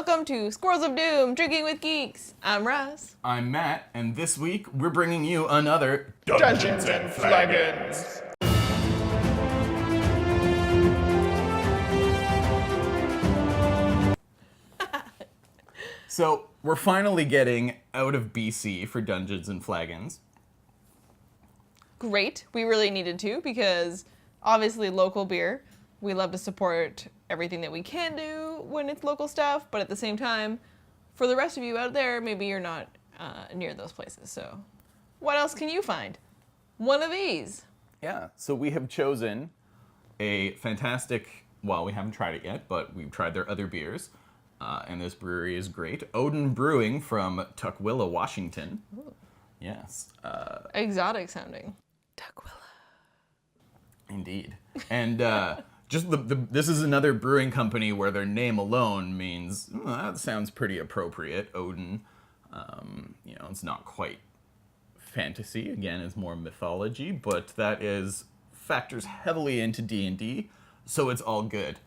Welcome to Squirrels of Doom, Drinking with Geeks. I'm Russ. I'm Matt, and this week we're bringing you another Dungeons and Flagons. So, we're finally getting out of BC for Dungeons and Flagons. Great. We really needed to because obviously local beer. We love to support everything that we can do when it's local stuff, but at the same time, for the rest of you out there, maybe you're not near those places. So, what else can you find? One of these. Yeah, so we have chosen a fantastic, well, we haven't tried it yet, but we've tried their other beers. And this brewery is great. Odin Brewing from Tukwila, Washington. Ooh. Yes. Exotic sounding. Tukwila. Indeed. And just this is another brewing company where their name alone means, that sounds pretty appropriate. Odin, it's not quite fantasy. Again, it's more mythology, but that factors heavily into D&D, so it's all good.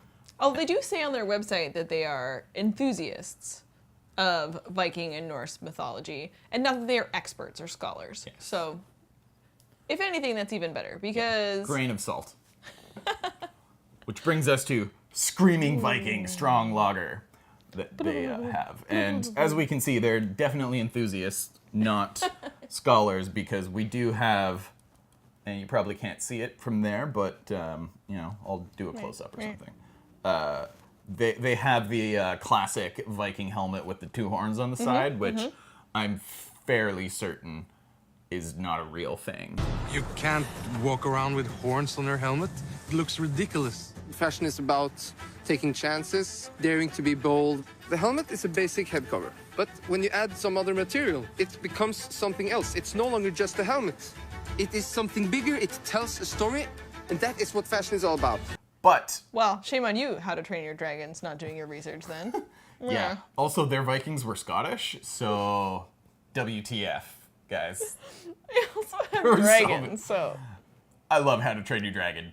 Oh, they do say on their website that they are enthusiasts of Viking and Norse mythology, and not that they are experts or scholars. Yes. So, if anything, that's even better, because... Grain of salt. Which brings us to Screaming Viking Strong Lager that they have. And as we can see, they're definitely enthusiasts, not scholars, because we do have, and you probably can't see it from there, but, I'll do a close-up or something. They have the classic Viking helmet with the two horns on the side, which I'm fairly certain is not a real thing. You can't walk around with horns on your helmet. It looks ridiculous. Fashion is about taking chances, daring to be bold. The helmet is a basic head cover, but when you add some other material, it becomes something else. It's no longer just a helmet. It is something bigger, it tells a story, and that is what fashion is all about. But... Well, shame on you, How to Train Your Dragons, not doing your research then. Yeah. Also, their Vikings were Scottish, so WTF, guys. They also have There were dragons, so... I love How to Train Your Dragon,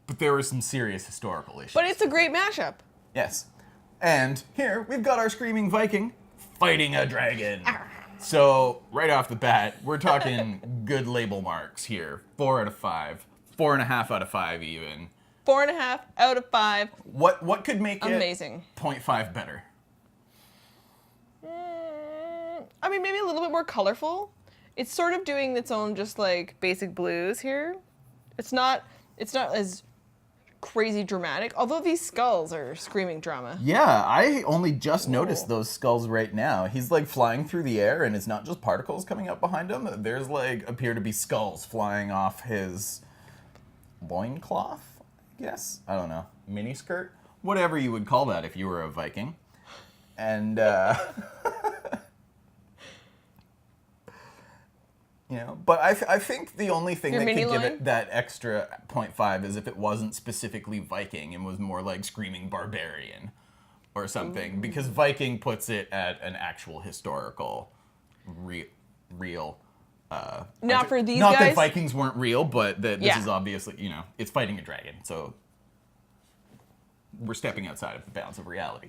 but there were some serious historical issues. But it's a great mashup. Yes. And here, we've got our Screaming Viking fighting a dragon. So, right off the bat, we're talking good label marks here. 4 out of 5. 4.5 out of 5 even. 4.5 out of 5. What could make Amazing. it 0.5 better? I mean, maybe a little bit more colorful. It's sort of doing its own just like basic blues here. It's not as crazy dramatic, although these skulls are screaming drama. Yeah, I only just noticed those skulls right now. He's like flying through the air and it's not just particles coming up behind him. There's like appear to be skulls flying off his loincloth. Yes, I don't know, mini skirt, whatever you would call that if you were a Viking, and But I think the only thing that could give it that extra 0.5 is if it wasn't specifically Viking and was more like Screaming Barbarian or something, because Viking puts it at an actual historical, real. Not for these guys. Not guys. that Vikings weren't real, but that this is obviously, it's fighting a dragon, so we're stepping outside of the bounds of reality.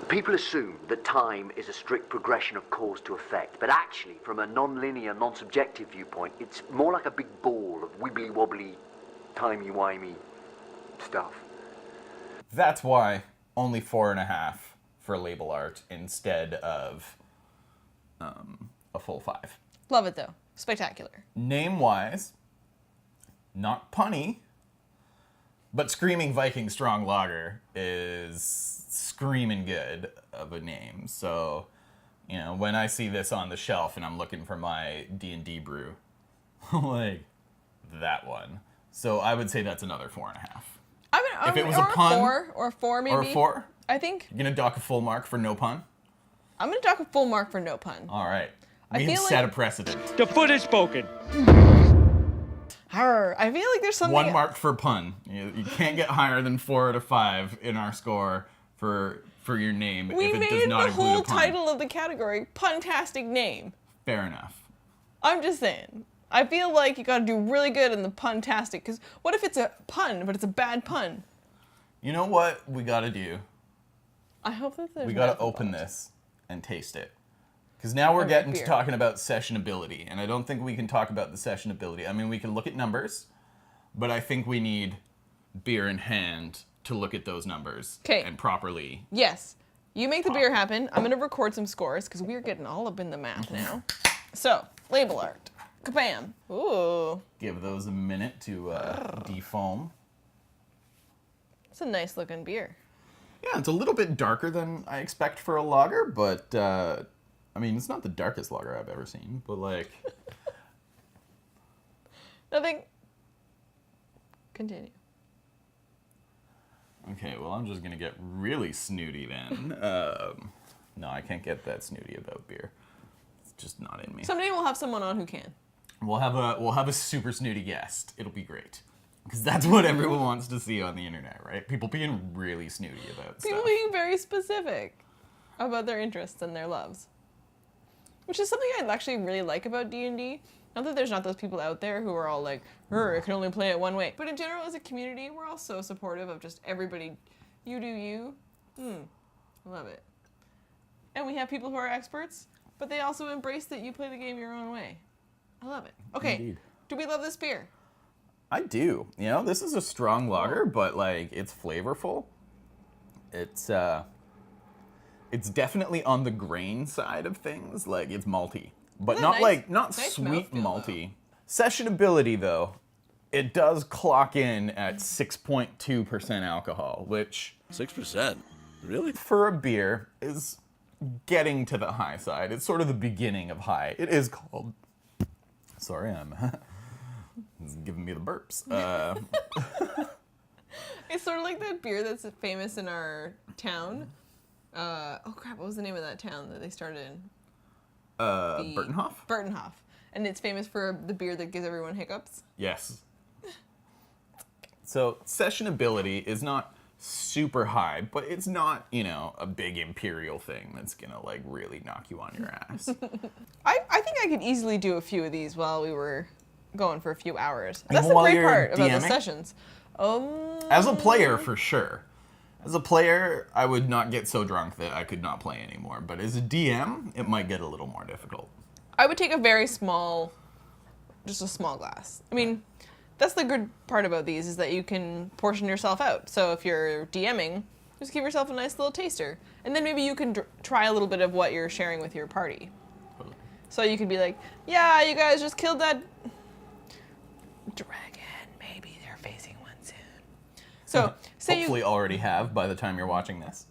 People assume that time is a strict progression of cause to effect, but actually, from a non-linear, non-subjective viewpoint, it's more like a big ball of wibbly-wobbly, timey-wimey stuff. That's why only 4.5 for label art instead of a full 5. Love it though. Spectacular. Name-wise, not punny, but Screaming Viking Strong Lager is screaming good of a name. So, when I see this on the shelf and I'm looking for my D&D brew, like that one. So I would say that's another 4.5. If it was a pun, or 4 maybe. Or 4? I think. You're gonna dock a full mark for no pun? I'm gonna dock a full mark for no pun. All right. I We've feel set like- a precedent. The foot is spoken. Arr, I feel like there's something. 1 mark for pun. You can't get higher than 4 out of 5 in our score for your name We if it does made not the include whole a pun. title of the category Puntastic Name. Fair enough. I'm just saying. I feel like you gotta do really good in the puntastic, because what if it's a pun, but it's a bad pun? You know what we gotta do? I hope that there's we got math to open involved. this and taste it. Because now we're Okay, getting to beer. talking about sessionability, and I don't think we can talk about the sessionability. I mean, we can look at numbers, but I think we need beer in hand to look at those numbers 'Kay. and properly. Yes. You make the beer happen. I'm going to record some scores because we're getting all up in the math now. So, label art. Kabam. Ooh. Give those a minute to defoam. It's a nice looking beer. Yeah, it's a little bit darker than I expect for a lager, but I mean, it's not the darkest lager I've ever seen, but like, Nothing. Continue. okay, well, I'm just gonna get really snooty then. No, I can't get that snooty about beer. It's just not in me. Someday we'll have someone on who can. We'll have a super snooty guest. It'll be great. Because that's what everyone wants to see on the internet, right? People being really snooty about People stuff. being very specific about their interests and their loves. Which is something I actually really like about D&D. Not that there's not those people out there who are all like, I can only play it one way. But in general, as a community, we're all so supportive of just everybody. You do you. Love it. And we have people who are experts, but they also embrace that you play the game your own way. I love it. Okay, Indeed. do we love this beer? I do. You know, this is a strong lager, but like it's flavorful. It's definitely on the grain side of things. Like it's malty, but Isn't it not nice sweet mouthfeel, malty. Sessionability though, it does clock in at 6.2% alcohol, which 6%? Really? for a beer is getting to the high side. It's sort of the beginning of high. It is called. Sorry, I'm. It's giving me the burps. It's sort of like that beer that's famous in our town. Oh crap, what was the name of that town that they started in? Burtonhoff? Burtonhoff. And it's famous for the beer that gives everyone hiccups. Yes. So sessionability is not super high, but it's not, you know, a big imperial thing that's gonna like really knock you on your ass. I think I could easily do a few of these while we were going for a few hours. Even That's the while great you're part about the DMing? sessions. As a player, for sure. As a player, I would not get so drunk that I could not play anymore. But as a DM, it might get a little more difficult. I would take a very small, just a small glass. I mean, that's the good part about these is that you can portion yourself out. So if you're DMing, just give yourself a nice little taster. And then maybe you can try a little bit of what you're sharing with your party. So you could be like, yeah, you guys just killed that dragon. Maybe they're facing one soon. So say Hopefully already have by the time you're watching this.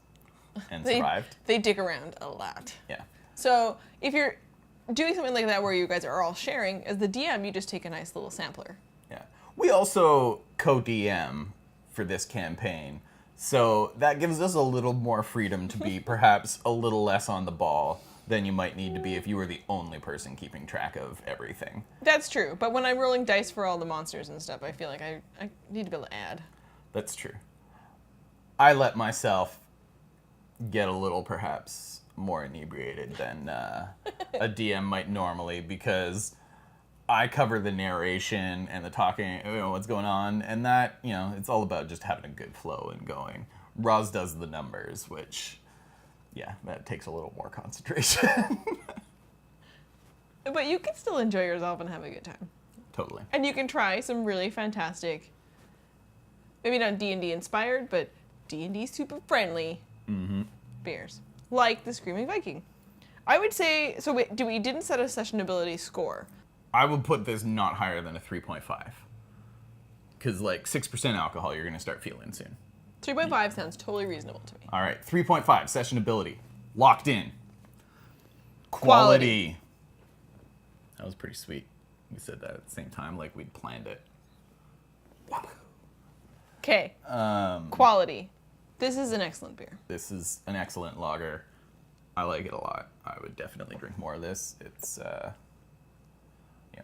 And survived. they dig around a lot. Yeah. So if you're doing something like that where you guys are all sharing, as the DM, you just take a nice little sampler. Yeah. We also co-DM for this campaign. So that gives us a little more freedom to be perhaps a little less on the ball than you might need to be if you were the only person keeping track of everything. That's true, but when I'm rolling dice for all the monsters and stuff, I feel like I need to be able to add. That's true. I let myself get a little perhaps more inebriated than a DM might normally because I cover the narration and the talking, you know, what's going on, and that, you know, it's all about just having a good flow and going. Roz does the numbers, which, yeah, that takes a little more concentration. But you can still enjoy yourself and have a good time. Totally. And you can try some really fantastic, maybe not D&D inspired, but D&D super friendly beers. Like the Screaming Viking. I would say, so wait, we didn't set a sessionability score. I would put this not higher than a 3.5. Because, like, 6% alcohol you're going to start feeling soon. 3.5 sounds totally reasonable to me. All right, 3.5, sessionability. Locked in. Quality. That was pretty sweet. We said that at the same time, like we'd planned it. Okay. Quality. This is an excellent beer. This is an excellent lager. I like it a lot. I would definitely drink more of this. It's,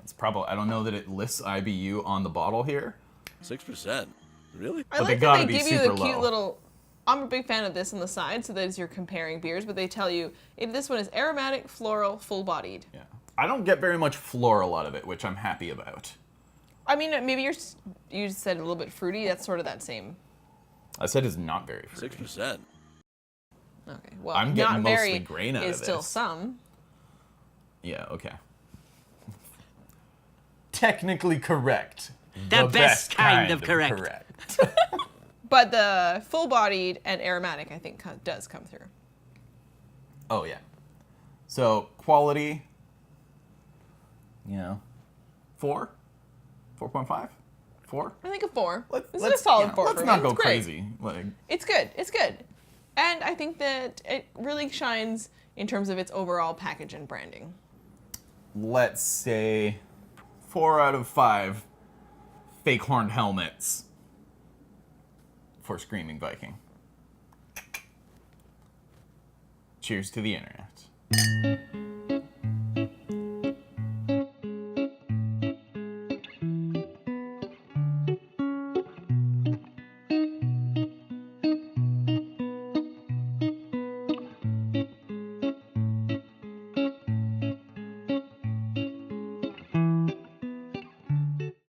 it's probably, I don't know that it lists IBU on the bottle here. 6%? Really? I But they like gotta that they be give you the super cute low. little. I'm a big fan of this on the side, so that as you're comparing beers, but they tell you if this one is aromatic, floral, full-bodied. Yeah. I don't get very much floral out of it, which I'm happy about. I mean, maybe you said a little bit fruity. That's sort of that same. I said it's not very fruity. 6%. Okay. Well, I'm getting not mostly very grain out of is still this. some. Yeah, okay. Technically correct. The best kind of correct. But the full-bodied and aromatic, I think, does come through. Oh, yeah. So, quality, 4? 4.5? 4? I think a 4. Let's This is a solid 4 let's for not me. go It's great. crazy. Like, It's good. It's good. And I think that it really shines in terms of its overall package and branding. let's say 4 out of 5 fake horned helmets for Screaming Viking. Cheers to the internet.